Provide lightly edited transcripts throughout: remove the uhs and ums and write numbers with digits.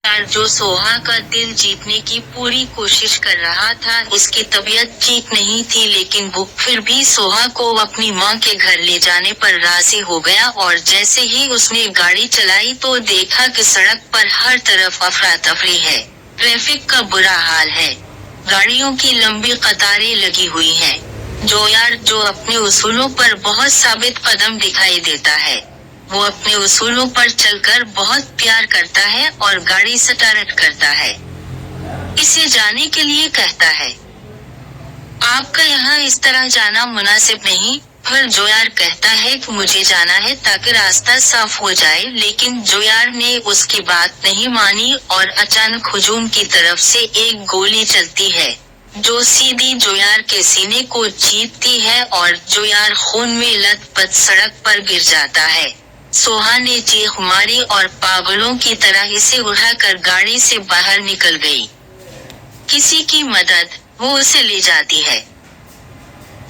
जोयार जो सोहा का दिल जीतने की पूरी कोशिश कर रहा था, उसकी तबीयत ठीक नहीं थी, लेकिन वो फिर भी सोहा को अपनी मां के घर ले जाने पर राजी हो गया। और जैसे ही उसने गाड़ी चलाई तो देखा कि सड़क पर हर तरफ अफरा तफरी है, ट्रैफिक का बुरा हाल है, गाड़ियों की लंबी कतारें लगी हुई हैं। जोयार जो अपने उसूलों पर बहुत साबित कदम दिखाई देता है, वो अपने उसूलों पर चलकर बहुत प्यार करता है और गाड़ी स्टार्ट करता है, इसे जाने के लिए कहता है, आपका यहाँ इस तरह जाना मुनासिब नहीं। फिर जोयार कहता है कि मुझे जाना है ताकि रास्ता साफ हो जाए, लेकिन जोयार ने उसकी बात नहीं मानी और अचानक हुजूम की तरफ से एक गोली चलती है जो सीधी जोयार के सीने को चीरती है और जोयार खून में लथपथ सड़क पर गिर जाता है। सोहा ने चीख मारी और पागलों की तरह इसे उठाकर गाड़ी से बाहर निकल गई। किसी की मदद, वो उसे ले जाती है।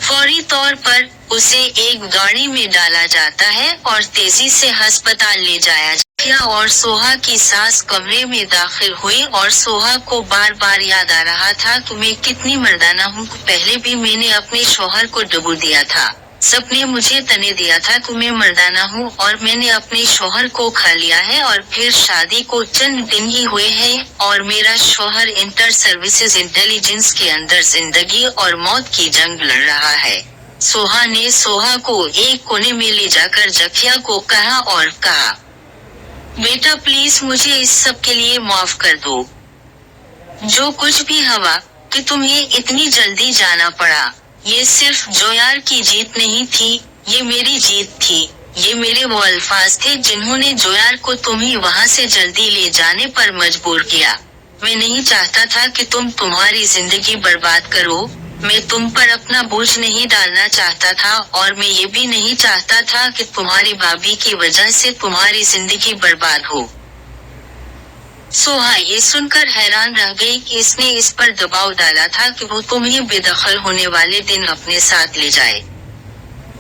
फौरी तौर पर उसे एक गाड़ी में डाला जाता है और तेजी से अस्पताल ले जाया गया और सोहा की सास कमरे में दाखिल हुई और सोहा को बार बार याद आ रहा था कि मैं कितनी मर्दाना हूँ। पहले भी मैंने अपने शौहर को डुबो दिया था, सबने मुझे तने दिया था कि मैं मर्दाना हूँ और मैंने अपने शौहर को खा लिया है और फिर शादी को चंद दिन ही हुए हैं और मेरा शौहर इंटर सर्विसेज इंटेलिजेंस के अंदर जिंदगी और मौत की जंग लड़ रहा है। सोहा ने सोहा को एक कोने में ले जाकर जखिया को कहा और कहा, बेटा प्लीज मुझे इस सब के लिए माफ कर दो, जो कुछ भी हुआ कि तुम्हें इतनी जल्दी जाना पड़ा, ये सिर्फ जोयार की जीत नहीं थी, ये मेरी जीत थी। ये मेरे वो अल्फाज थे जिन्होंने जोयार को तुम्हें वहाँ से जल्दी ले जाने पर मजबूर किया। मैं नहीं चाहता था कि तुम तुम्हारी जिंदगी बर्बाद करो, मैं तुम पर अपना बोझ नहीं डालना चाहता था और मैं ये भी नहीं चाहता था कि तुम्हारी भाभी की वजह से तुम्हारी जिंदगी बर्बाद हो। सोहा ये सुनकर हैरान रह गई कि इसने इस पर दबाव डाला था कि वो तुम्हें बेदखल होने वाले दिन अपने साथ ले जाए।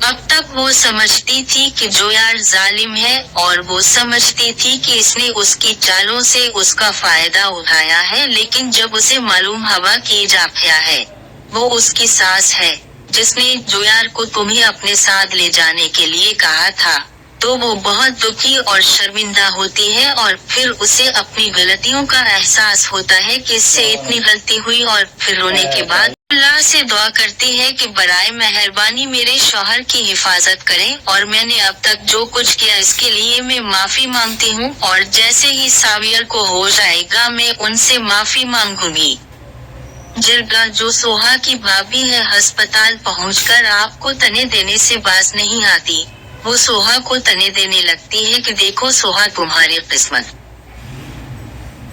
अब तक वो समझती थी कि जोयार जालिम है और वो समझती थी कि इसने उसकी चालों से उसका फायदा उठाया है, लेकिन जब उसे मालूम हुआ कि जाफिया है, वो उसकी सास है जिसने जोयार को तुम्हें अपने साथ ले जाने के लिए कहा था, तो वो बहुत दुखी और शर्मिंदा होती है और फिर उसे अपनी गलतियों का एहसास होता है कि इससे इतनी गलती हुई और फिर रोने के बाद अल्लाह से दुआ करती है कि बराए मेहरबानी मेरे शौहर की हिफाजत करें और मैंने अब तक जो कुछ किया इसके लिए मैं माफी मांगती हूँ और जैसे ही सावियर को हो जाएगा मैं उनसे माफी मांगूंगी। जिरगा जो सोहा की भाभी है अस्पताल पहुंचकर आपको तने देने से बाज नहीं आती, वो सोहा को तने देने लगती है कि देखो सोहा तुम्हारी किस्मत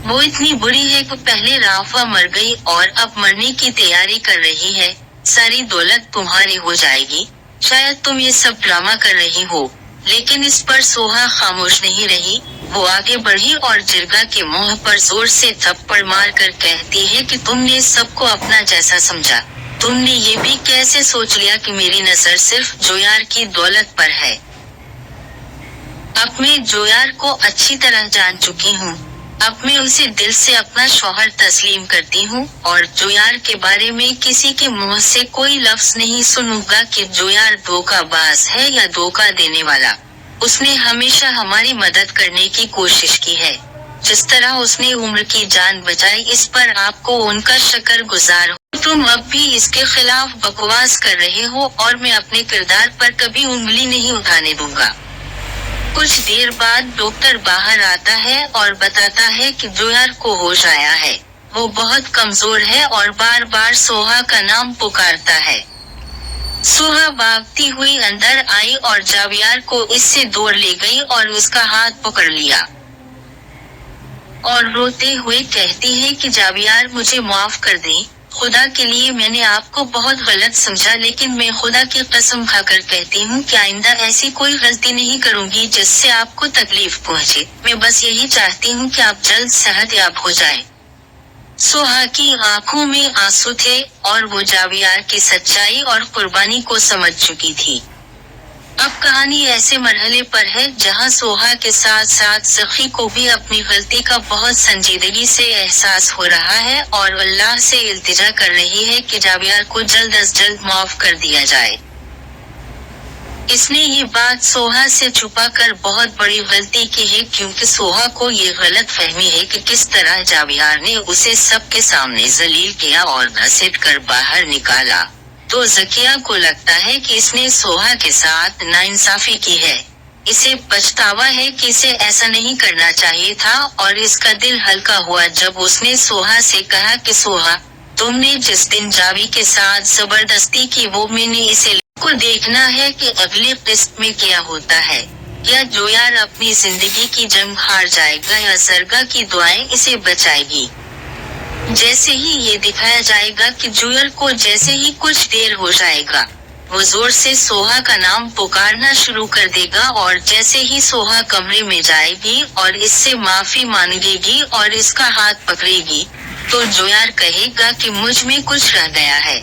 वो इतनी बुरी है कि पहले राफा मर गई और अब मरने की तैयारी कर रही है, सारी दौलत तुम्हारी हो जाएगी, शायद तुम ये सब ड्रामा कर रही हो। लेकिन इस पर सोहा खामोश नहीं रही, वो आगे बढ़ी और जिरगा के मुंह पर जोर से थप्पड़ मार कर कहती है कि तुमने सबको अपना जैसा समझा, तुमने ये भी कैसे सोच लिया कि मेरी नजर सिर्फ जोयार की दौलत पर है। अब मैं जोयार को अच्छी तरह जान चुकी हूँ, अब मैं उसे दिल से अपना शौहर तस्लीम करती हूँ और जोयार के बारे में किसी के मुंह से कोई लफ्ज नहीं सुनूंगा कि जोयार धोखाबाज है या धोखा देने वाला। उसने हमेशा हमारी मदद करने की कोशिश की है, जिस तरह उसने उम्र की जान बचाई इस पर आपको उनका शुक्रगुजार हो। तुम अब भी इसके खिलाफ बकवास कर रहे हो और मैं अपने किरदार पर कभी उंगली नहीं उठाने दूंगा। कुछ देर बाद डॉक्टर बाहर आता है और बताता है कि जोयार को होश आया है, वो बहुत कमजोर है और बार बार सोहा का नाम पुकारता है। सोहा भागती हुई अंदर आई और जावियार को इससे दूर ले गई और उसका हाथ पकड़ लिया और रोते हुए कहती है कि जावियार मुझे माफ कर दें, खुदा के लिए मैंने आपको बहुत गलत समझा, लेकिन मैं खुदा की कसम खाकर कहती हूँ कि आइंदा ऐसी कोई गलती नहीं करूँगी जिससे आपको तकलीफ पहुँचे। मैं बस यही चाहती हूँ कि आप जल्द सेहतयाब हो जाएं। सोहा की आंखों में आंसू थे और वो जावियार की सच्चाई और कुर्बानी को समझ चुकी थी। اب کہانی ایسے مرحلے پر ہے جہاں سوہا کے ساتھ ساتھ سخی کو بھی اپنی غلطی کا بہت سنجیدگی سے احساس ہو رہا ہے اور اللہ سے التجا کر رہی ہے کہ جاویار کو جلد از جلد معاف کر دیا جائے۔ اس نے یہ بات سوہا سے چھپا کر بہت بڑی غلطی کی ہے کیونکہ سوہا کو یہ غلط فہمی ہے کہ کس طرح جاویار نے اسے سب کے سامنے ذلیل کیا اور گھسیٹ کر باہر نکالا، تو زکیہ کو لگتا ہے کہ اس نے سوہا کے ساتھ ناانصافی کی ہے۔ اسے پچھتاوا ہے کہ اسے ایسا نہیں کرنا چاہیے تھا اور اس کا دل ہلکا ہوا جب اس نے سوہا سے کہا کہ سوہا، تم نے جس دن جاوی کے ساتھ زبردستی کی وہ میں نے اسے کو دیکھنا ہے کہ اگلی قسط میں کیا ہوتا ہے۔ کیا جویار اپنی زندگی کی جنگ ہار جائے گا یا زرگا کی دعائیں اسے بچائے گی؟ جیسے ہی یہ دکھایا جائے گا کہ جویار کو جیسے ہی کچھ دیر ہو جائے گا، وہ زور سے سوہا کا نام پکارنا شروع کر دے گا اور جیسے ہی سوہا کمرے میں جائے گی اور اس سے معافی مانگے گی اور اس کا ہاتھ پکڑے گی، تو جویار کہے گا کہ مجھ میں کچھ رہ گیا ہے۔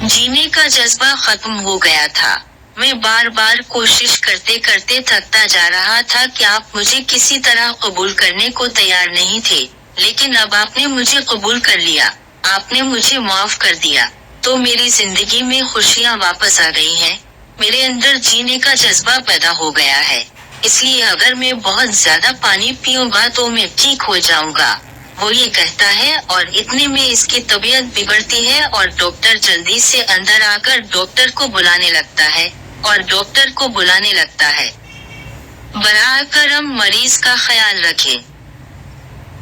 جینے کا جذبہ ختم ہو گیا تھا۔ میں بار بار کوشش کرتے کرتے تھکتا جا رہا تھا کہ آپ مجھے کسی طرح قبول کرنے کو تیار نہیں تھے، لیکن اب آپ نے مجھے قبول کر لیا، آپ نے مجھے معاف کر دیا، تو میری زندگی میں خوشیاں واپس آ گئی ہیں، میرے اندر جینے کا جذبہ پیدا ہو گیا ہے، اس لیے اگر میں بہت زیادہ پانی پیوں گا تو میں ٹھیک ہو جاؤں گا، وہ یہ کہتا ہے اور اتنے میں اس کی طبیعت بگڑتی ہے اور ڈاکٹر جلدی سے اندر آ کر ڈاکٹر کو بلانے لگتا ہے اور ڈاکٹر کو بلانے لگتا ہے، براہ کرم مریض کا خیال رکھیں۔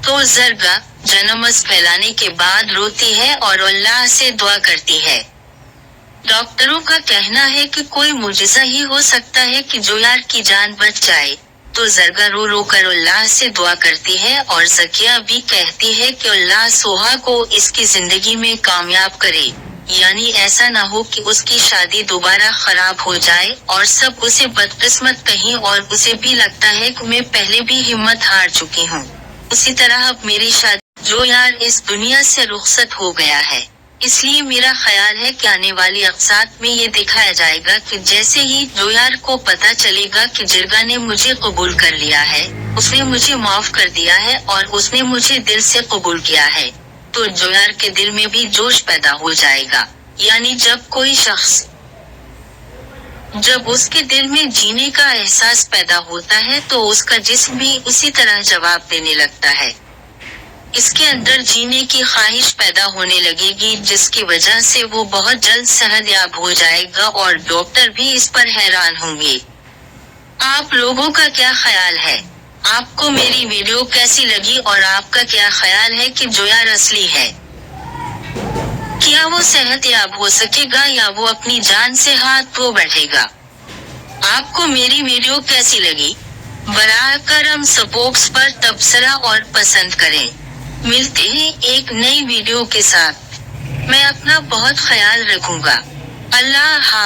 تو زرگا جنمس پھیلانے کے بعد روتی ہے اور اللہ سے دعا کرتی ہے۔ ڈاکٹروں کا کہنا ہے کہ کوئی معجزہ ہی ہو سکتا ہے کہ جویار کی جان بچ جائے، تو زرگا رو رو کر اللہ سے دعا کرتی ہے اور زکیہ بھی کہتی ہے کہ اللہ سوہا کو اس کی زندگی میں کامیاب کرے، یعنی ایسا نہ ہو کہ اس کی شادی دوبارہ خراب ہو جائے اور سب اسے بدقسمت کہیں اور اسے بھی لگتا ہے کہ میں پہلے بھی ہمت ہار چکی ہوں، اسی طرح اب میری شادی جویار اس دنیا سے رخصت ہو گیا ہے، اس لیے میرا خیال ہے کہ آنے والی اقساط میں یہ دکھایا جائے گا کہ جیسے ہی جویار کو پتہ چلے گا کہ جرگا نے مجھے قبول کر لیا ہے، اس نے مجھے معاف کر دیا ہے اور اس نے مجھے دل سے قبول کیا ہے، تو جویار کے دل میں بھی جوش پیدا ہو جائے گا، یعنی جب کوئی شخص جب اس کے دل میں جینے کا احساس پیدا ہوتا ہے تو اس کا جسم بھی اسی طرح جواب دینے لگتا ہے، اس کے اندر جینے کی خواہش پیدا ہونے لگے گی جس کی وجہ سے وہ بہت جلد صحت یاب ہو جائے گا اور ڈاکٹر بھی اس پر حیران ہوں گے۔ آپ لوگوں کا کیا خیال ہے؟ آپ کو میری ویڈیو کیسی لگی اور آپ کا کیا خیال ہے کہ جویار اصلی ہے؟ کیا وہ صحت یاب ہو سکے گا یا وہ اپنی جان سے ہاتھ دھو بیٹھے گا؟ آپ کو میری ویڈیو کیسی لگی؟ براہ کرم سپوکس پر تبصرہ اور پسند کریں۔ ملتے ہیں ایک نئی ویڈیو کے ساتھ۔ میں اپنا بہت خیال رکھوں گا۔ اللہ حافظ۔